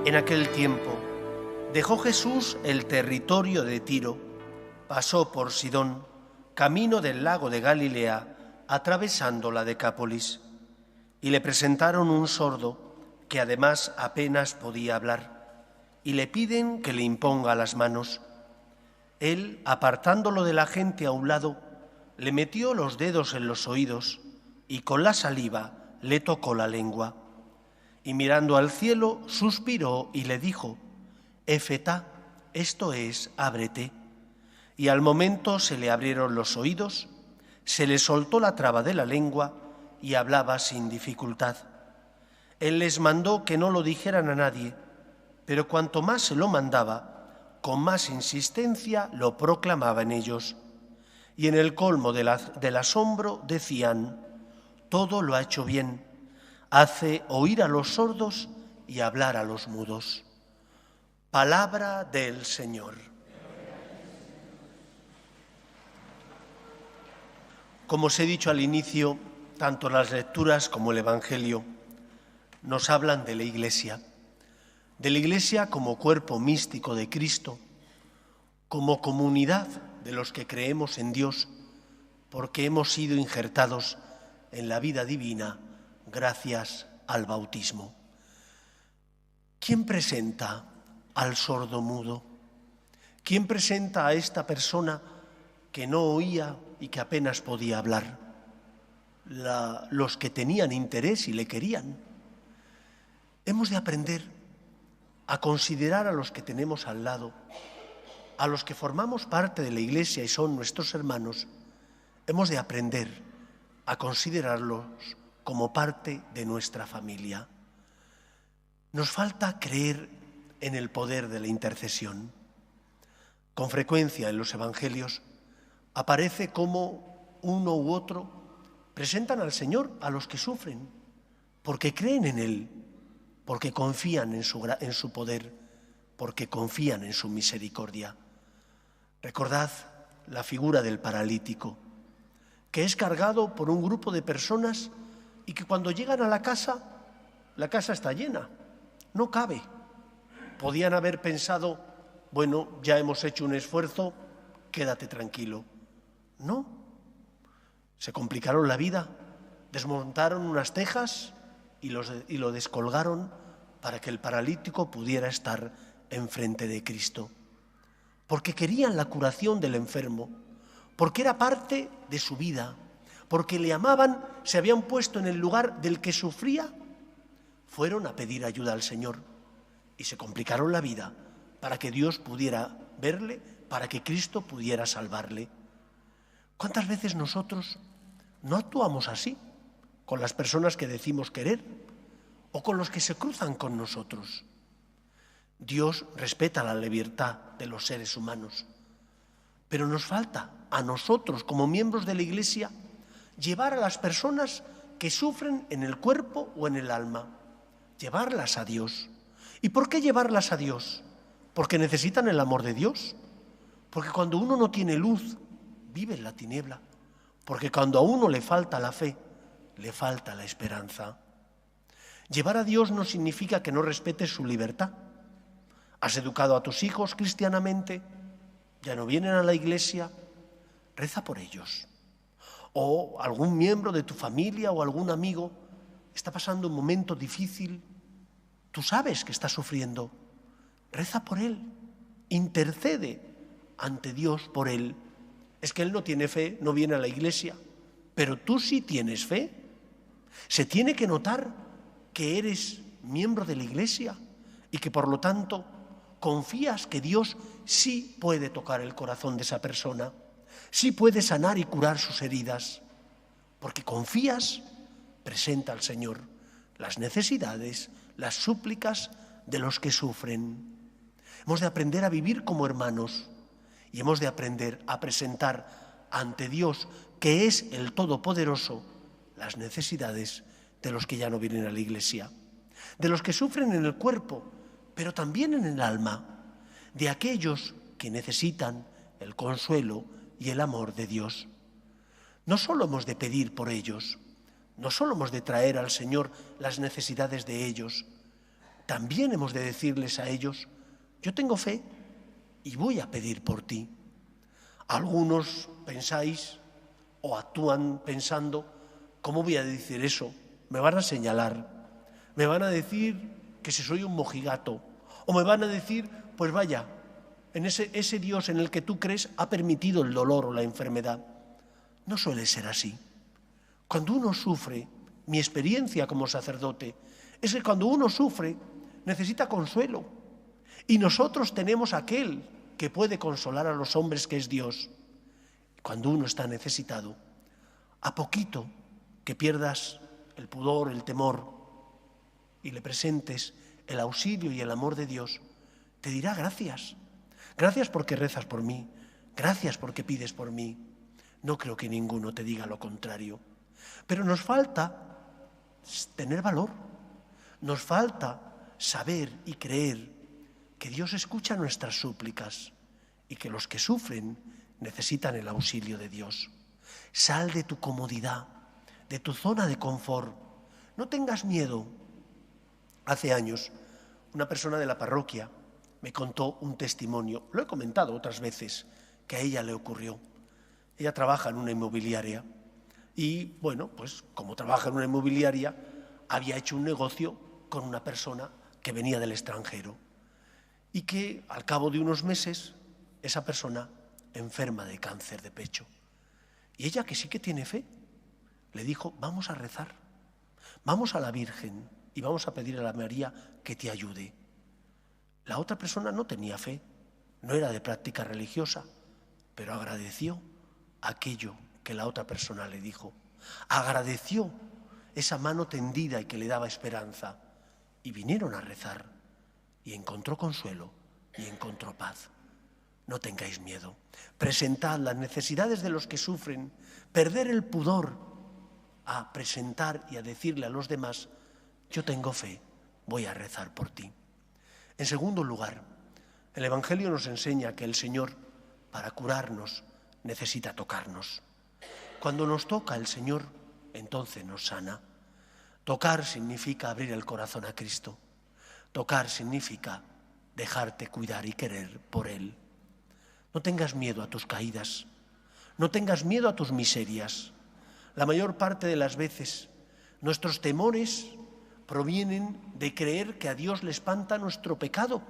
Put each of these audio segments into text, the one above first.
En aquel tiempo dejó Jesús el territorio de Tiro, pasó por Sidón, camino del lago de Galilea, atravesando la Decápolis, y le presentaron un sordo que además apenas podía hablar, y le piden que le imponga las manos. Él, apartándolo de la gente a un lado, le metió los dedos en los oídos y con la saliva le tocó la lengua. Y mirando al cielo, suspiró y le dijo: Efetá, esto es, ábrete. Y al momento se le abrieron los oídos, se le soltó la traba de la lengua y hablaba sin dificultad. Él les mandó que no lo dijeran a nadie, pero cuanto más se lo mandaba, con más insistencia lo proclamaban ellos. Y en el colmo del asombro decían: todo lo ha hecho bien, hace oír a los sordos y hablar a los mudos. Palabra del Señor. Como os he dicho al inicio, tanto las lecturas como el Evangelio nos hablan de la Iglesia como cuerpo místico de Cristo, como comunidad de los que creemos en Dios, porque hemos sido injertados en la vida divina gracias al bautismo. ¿Quién presenta al sordo mudo? ¿Quién presenta a esta persona que no oía y que apenas podía hablar? Los que tenían interés y le querían. Hemos de aprender a considerar a los que tenemos al lado, a los que formamos parte de la Iglesia y son nuestros hermanos. Hemos de aprender a considerarlos como parte de nuestra familia. Nos falta creer en el poder de la intercesión. Con frecuencia en los evangelios aparece cómo uno u otro presentan al Señor a los que sufren, porque creen en Él, porque confían en su poder, porque confían en su misericordia. Recordad la figura del paralítico, que es cargado por un grupo de personas y que cuando llegan a la casa está llena, no cabe. Podían haber pensado: bueno, ya hemos hecho un esfuerzo, quédate tranquilo. No, se complicaron la vida, desmontaron unas tejas y lo descolgaron para que el paralítico pudiera estar enfrente de Cristo. Porque querían la curación del enfermo, porque era parte de su vida, porque le amaban, se habían puesto en el lugar del que sufría, fueron a pedir ayuda al Señor y se complicaron la vida para que Dios pudiera verle, para que Cristo pudiera salvarle. ¿Cuántas veces nosotros no actuamos así con las personas que decimos querer o con los que se cruzan con nosotros? Dios respeta la libertad de los seres humanos, pero nos falta a nosotros, como miembros de la Iglesia, llevar a las personas que sufren en el cuerpo o en el alma, llevarlas a Dios. ¿Y por qué llevarlas a Dios? Porque necesitan el amor de Dios, porque cuando uno no tiene luz, vive en la tiniebla, porque cuando a uno le falta la fe, le falta la esperanza. Llevar a Dios no significa que no respetes su libertad. ¿Has educado a tus hijos cristianamente? ¿Ya no vienen a la iglesia? Reza por ellos. O algún miembro de tu familia o algún amigo está pasando un momento difícil. Tú sabes que está sufriendo. Reza por él. Intercede ante Dios por él. Es que él no tiene fe, no viene a la iglesia, pero tú sí tienes fe. Se tiene que notar que eres miembro de la iglesia y que por lo tanto confías que Dios sí puede tocar el corazón de esa persona, sí puede sanar y curar sus heridas. Porque confías, presenta al Señor las necesidades, las súplicas de los que sufren. Hemos de aprender a vivir como hermanos y hemos de aprender a presentar ante Dios, que es el Todopoderoso, las necesidades de los que ya no vienen a la iglesia, de los que sufren en el cuerpo, pero también en el alma, de aquellos que necesitan el consuelo y el amor de Dios. No solo hemos de pedir por ellos, no solo hemos de traer al Señor las necesidades de ellos, también hemos de decirles a ellos, yo tengo fe y voy a pedir por ti. Algunos pensáis o actúan pensando, ¿cómo voy a decir eso? Me van a señalar, me van a decir que si soy un mojigato, o me van a decir, pues vaya, en ese Dios en el que tú crees ha permitido el dolor o la enfermedad. No suele ser así. Cuando uno sufre, mi experiencia como sacerdote es que cuando uno sufre necesita consuelo. Y nosotros tenemos aquel que puede consolar a los hombres, que es Dios. Cuando uno está necesitado, a poquito que pierdas el pudor, el temor, y le presentes el auxilio y el amor de Dios, te dirá gracias. Gracias porque rezas por mí. Gracias porque pides por mí. No creo que ninguno te diga lo contrario. Pero nos falta tener valor. Nos falta saber y creer que Dios escucha nuestras súplicas y que los que sufren necesitan el auxilio de Dios. Sal de tu comodidad, de tu zona de confort. No tengas miedo. Hace años, una persona de la parroquia me contó un testimonio, lo he comentado otras veces, que a ella le ocurrió. Ella trabaja en una inmobiliaria y, bueno, pues como trabaja en una inmobiliaria, había hecho un negocio con una persona que venía del extranjero y que al cabo de unos meses esa persona enferma de cáncer de pecho. Y ella, que sí que tiene fe, le dijo, vamos a rezar, vamos a la Virgen y vamos a pedir a la María que te ayude. La otra persona no tenía fe, no era de práctica religiosa, pero agradeció aquello que la otra persona le dijo. Agradeció esa mano tendida y que le daba esperanza. Y vinieron a rezar y encontró consuelo y encontró paz. No tengáis miedo. Presentad las necesidades de los que sufren. Perder el pudor a presentar y a decirle a los demás, yo tengo fe, voy a rezar por ti. En segundo lugar, el Evangelio nos enseña que el Señor, para curarnos, necesita tocarnos. Cuando nos toca el Señor, entonces nos sana. Tocar significa abrir el corazón a Cristo. Tocar significa dejarte cuidar y querer por Él. No tengas miedo a tus caídas, no tengas miedo a tus miserias. La mayor parte de las veces nuestros temores provienen de creer que a Dios le espanta nuestro pecado.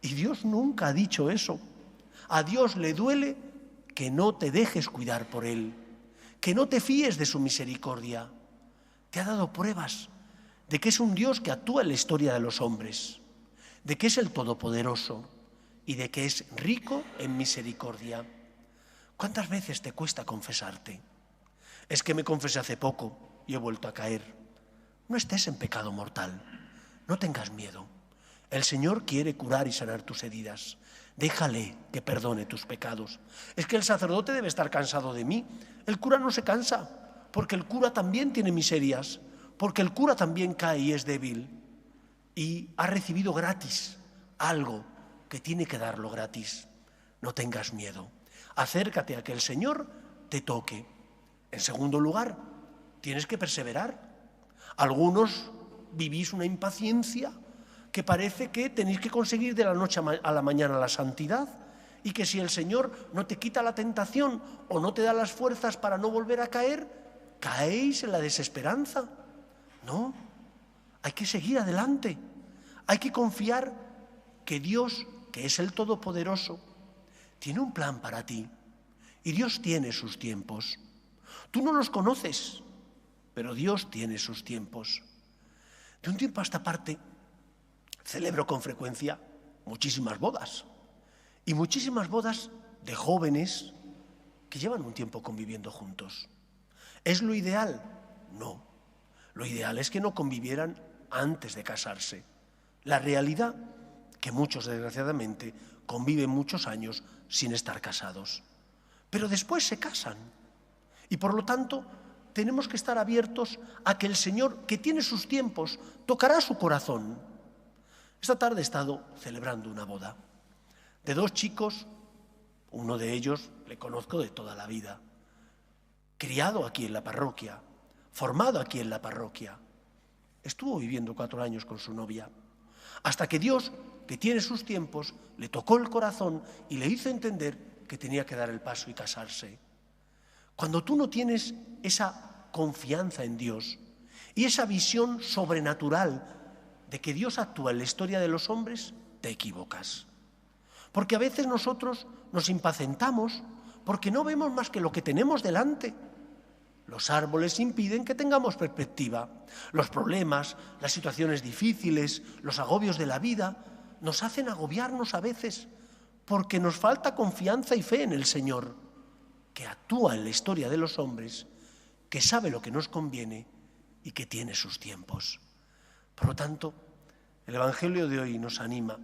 Y Dios nunca ha dicho eso. A Dios le duele que no te dejes cuidar por Él, que no te fíes de su misericordia. Te ha dado pruebas de que es un Dios que actúa en la historia de los hombres, de que es el Todopoderoso y de que es rico en misericordia. ¿Cuántas veces te cuesta confesarte? Es que me confesé hace poco y he vuelto a caer. No estés en pecado mortal, no tengas miedo. El Señor quiere curar y sanar tus heridas. Déjale que perdone tus pecados. Es que el sacerdote debe estar cansado de mí. El cura no se cansa, porque el cura también tiene miserias, porque el cura también cae y es débil. Y ha recibido gratis algo que tiene que darlo gratis. No tengas miedo. Acércate a que el Señor te toque. En segundo lugar, tienes que perseverar. Algunos vivís una impaciencia que parece que tenéis que conseguir de la noche a la mañana la santidad y que si el Señor no te quita la tentación o no te da las fuerzas para no volver a caer, caéis en la desesperanza. No, hay que seguir adelante, hay que confiar que Dios, que es el Todopoderoso, tiene un plan para ti y Dios tiene sus tiempos. Tú no los conoces, pero Dios tiene sus tiempos. De un tiempo a esta parte celebro con frecuencia muchísimas bodas y muchísimas bodas de jóvenes que llevan un tiempo conviviendo juntos. ¿Es lo ideal? No. Lo ideal es que no convivieran antes de casarse. La realidad, que muchos desgraciadamente conviven muchos años sin estar casados, pero después se casan y por lo tanto tenemos que estar abiertos a que el Señor, que tiene sus tiempos, tocará su corazón. Esta tarde he estado celebrando una boda de dos chicos, uno de ellos le conozco de toda la vida, criado aquí en la parroquia, formado aquí en la parroquia. Estuvo viviendo 4 años con su novia. Hasta que Dios, que tiene sus tiempos, le tocó el corazón y le hizo entender que tenía que dar el paso y casarse. Cuando tú no tienes esa confianza en Dios y esa visión sobrenatural de que Dios actúa en la historia de los hombres, te equivocas. Porque a veces nosotros nos impacientamos porque no vemos más que lo que tenemos delante. Los árboles impiden que tengamos perspectiva. Los problemas, las situaciones difíciles, los agobios de la vida nos hacen agobiarnos a veces porque nos falta confianza y fe en el Señor, que actúa en la historia de los hombres, que sabe lo que nos conviene y que tiene sus tiempos. Por lo tanto, el Evangelio de hoy nos anima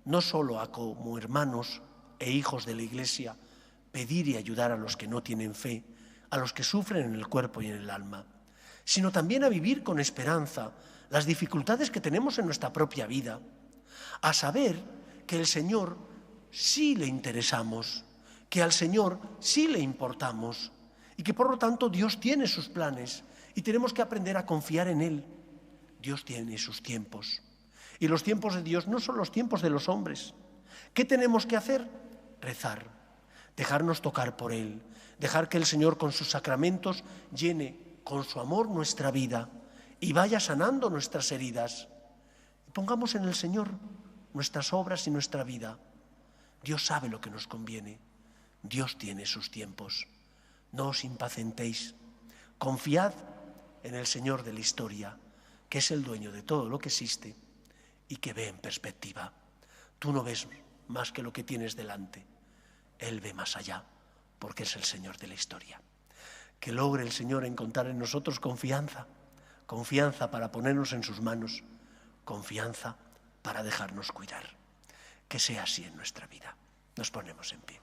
no solo a, como hermanos e hijos de la Iglesia, pedir y ayudar a los que no tienen fe, a los que sufren en el cuerpo y en el alma, sino también a vivir con esperanza las dificultades que tenemos en nuestra propia vida, a saber que el Señor sí le interesamos, que al Señor sí le importamos y que por lo tanto Dios tiene sus planes y tenemos que aprender a confiar en Él. Dios tiene sus tiempos y los tiempos de Dios no son los tiempos de los hombres. ¿Qué tenemos que hacer? Rezar, dejarnos tocar por Él, dejar que el Señor con sus sacramentos llene con su amor nuestra vida y vaya sanando nuestras heridas. Y pongamos en el Señor nuestras obras y nuestra vida. Dios sabe lo que nos conviene. Dios tiene sus tiempos. No os impacientéis. Confiad en el Señor de la historia, que es el dueño de todo lo que existe y que ve en perspectiva. Tú no ves más que lo que tienes delante. Él ve más allá, porque es el Señor de la historia. Que logre el Señor encontrar en nosotros confianza, confianza para ponernos en sus manos, confianza para dejarnos cuidar. Que sea así en nuestra vida. Nos ponemos en pie.